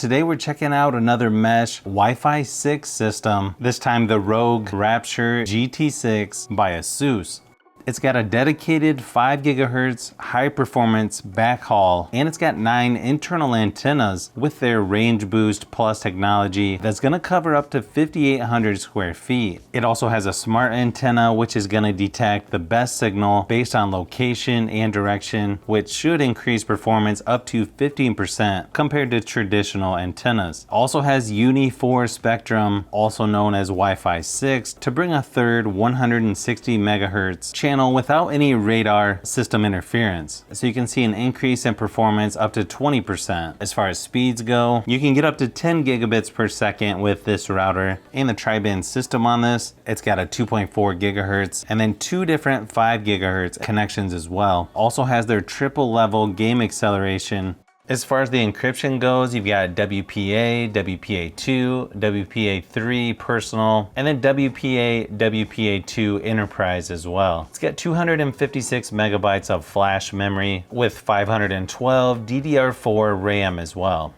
today we're checking out another mesh Wi-Fi 6 system, this time the ROG Rapture GT6 by ASUS. It's got a dedicated 5 GHz high performance backhaul, and it's got 9 internal antennas with their range boost plus technology that's gonna cover up to 5,800 square feet. It also has a smart antenna which is gonna detect the best signal based on location and direction, which should increase performance up to 15% compared to traditional antennas. Also has UNII spectrum, also known as Wi-Fi 6, to bring a third 160 MHz channel without any radar system interference. So you can see an increase in performance up to 20%. As far as speeds go, you can get up to 10 gigabits per second with this router. And the tri-band system on this, it's got a 2.4 gigahertz and then 2 different 5 gigahertz connections as well. Also has their triple level game acceleration. As far as the encryption goes, you've got WPA, WPA2, WPA3 personal, and then WPA, WPA2 enterprise as well. It's got 256 megabytes of flash memory with 512 DDR4 RAM as well.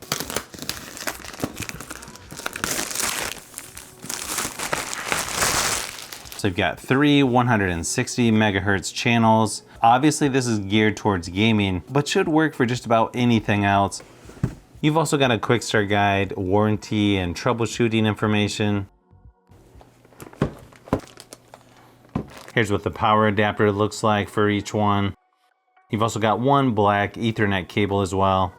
So you've got 3 160 megahertz channels. Obviously this is geared towards gaming, but should work for just about anything else. You've also got a quick start guide, warranty, and troubleshooting information. Here's what the power adapter looks like for each one. You've also got one black Ethernet cable as well.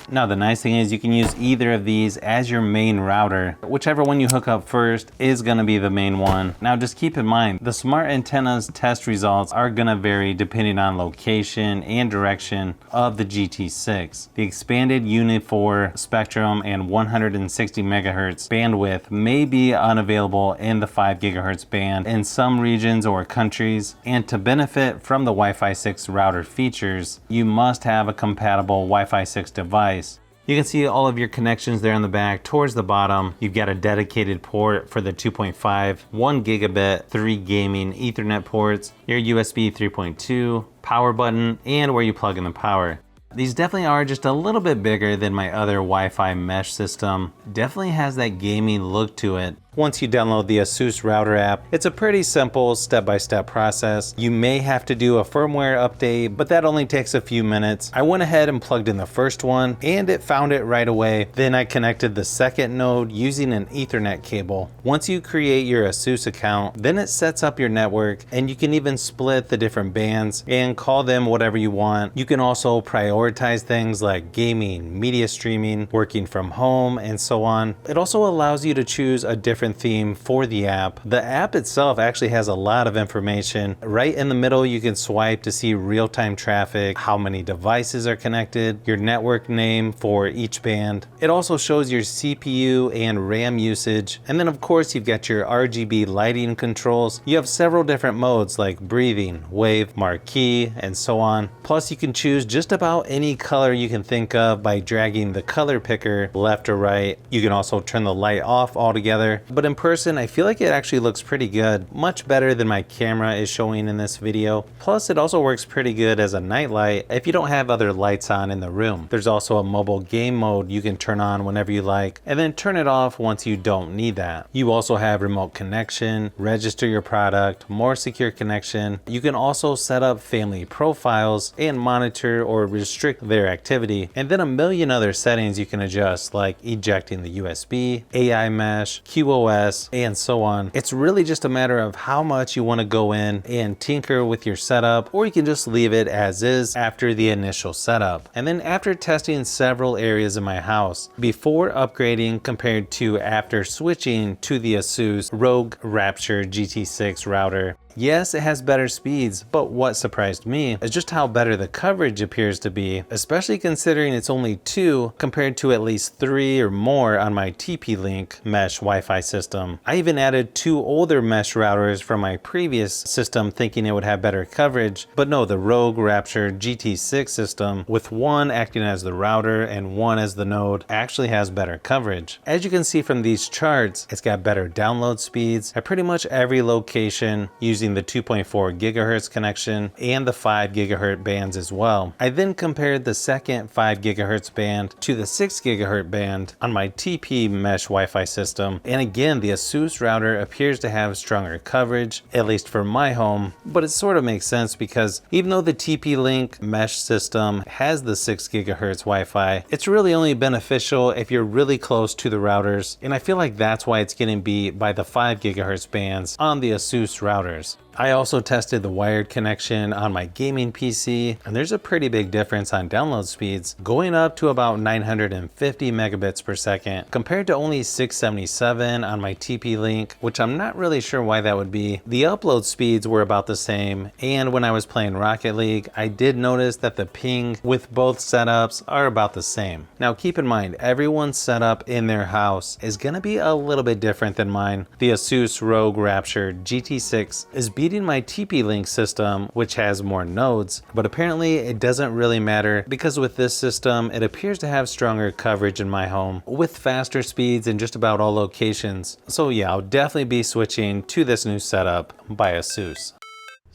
Now the nice thing is you can use either of these as your main router. Whichever one you hook up first is gonna be the main one. Now just keep in mind, the smart antennas test results are gonna vary depending on location and direction of the GT6. The expanded UNII spectrum and 160 megahertz bandwidth may be unavailable in the 5 gigahertz band in some regions or countries. And to benefit from the Wi-Fi 6 router features, you must have a compatible Wi-Fi 6 device. You can see all of your connections there on the back. Towards the bottom, you've got a dedicated port for the 2.5, 1 gigabit, 3 gaming Ethernet ports, your USB 3.2, power button, and where you plug in the power. These definitely are just a little bit bigger than my other Wi-Fi mesh system. Definitely has that gaming look to it. Once you download the ASUS router app, it's a pretty simple step-by-step process. You may have to do a firmware update, but that only takes a few minutes. I went ahead and plugged in the first one and it found it right away. Then I connected the second node using an Ethernet cable. Once you create your ASUS account, then it sets up your network and you can even split the different bands and call them whatever you want. You can also prioritize things like gaming, media streaming, working from home, and so on. It also allows you to choose a different theme for the app. The app itself actually has a lot of information. Right in the middle, you can swipe to see real-time traffic, how many devices are connected, your network name for each band. It also shows your CPU and RAM usage. And then of course, you've got your RGB lighting controls. You have several different modes like breathing, wave, marquee, and so on. Plus you can choose just about any color you can think of by dragging the color picker left or right. You can also turn the light off altogether. But in person, I feel like it actually looks pretty good. Much better than my camera is showing in this video. Plus, it also works pretty good as a night light if you don't have other lights on in the room. There's also a mobile game mode you can turn on whenever you like, and then turn it off once you don't need that. You also have remote connection, register your product, more secure connection. You can also set up family profiles and monitor or restrict their activity. And then a million other settings you can adjust, like ejecting the USB, AI mesh, QoS, and so on. It's really just a matter of how much you want to go in and tinker with your setup, or you can just leave it as is after the initial setup. And then after testing several areas in my house, before upgrading compared to after switching to the ASUS ROG Rapture GT6 router, yes, it has better speeds, but what surprised me is just how better the coverage appears to be, especially considering it's only 2 compared to at least 3 or more on my TP-Link mesh Wi-Fi system. I even added 2 older mesh routers from my previous system thinking it would have better coverage, but no, the ROG Rapture GT6 system, with one acting as the router and one as the node, actually has better coverage. As you can see from these charts, it's got better download speeds at pretty much every location using using the 2.4 gigahertz connection and the 5 gigahertz bands as well. I then compared the second 5 gigahertz band to the 6 gigahertz band on my TP mesh Wi-Fi system, and again the ASUS router appears to have stronger coverage, at least for my home. But it sort of makes sense because even though the TP-Link mesh system has the 6 gigahertz Wi-Fi, it's really only beneficial if you're really close to the routers, and I feel like that's why it's getting beat by the 5 gigahertz bands on the ASUS routers. I also tested the wired connection on my gaming PC, and there's a pretty big difference on download speeds, going up to about 950 megabits per second compared to only 677 on my TP-Link, which I'm not really sure why that would be. The upload speeds were about the same, and when I was playing Rocket League, I did notice that the ping with both setups are about the same. Now keep in mind, everyone's setup in their house is going to be a little bit different than mine. The ASUS ROG Rapture GT6 is beating my TP-Link system, which has more nodes, but apparently it doesn't really matter because with this system, it appears to have stronger coverage in my home with faster speeds in just about all locations. So yeah, I'll definitely be switching to this new setup by ASUS.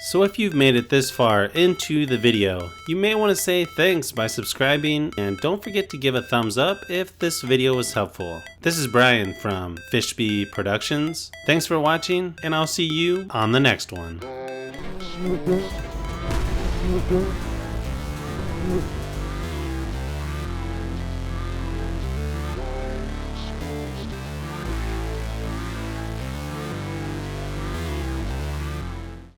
So if you've made it this far into the video, you may want to say thanks by subscribing, and don't forget to give a thumbs up if this video was helpful. This is Brian from Fishbee Productions. Thanks for watching, and I'll see you on the next one.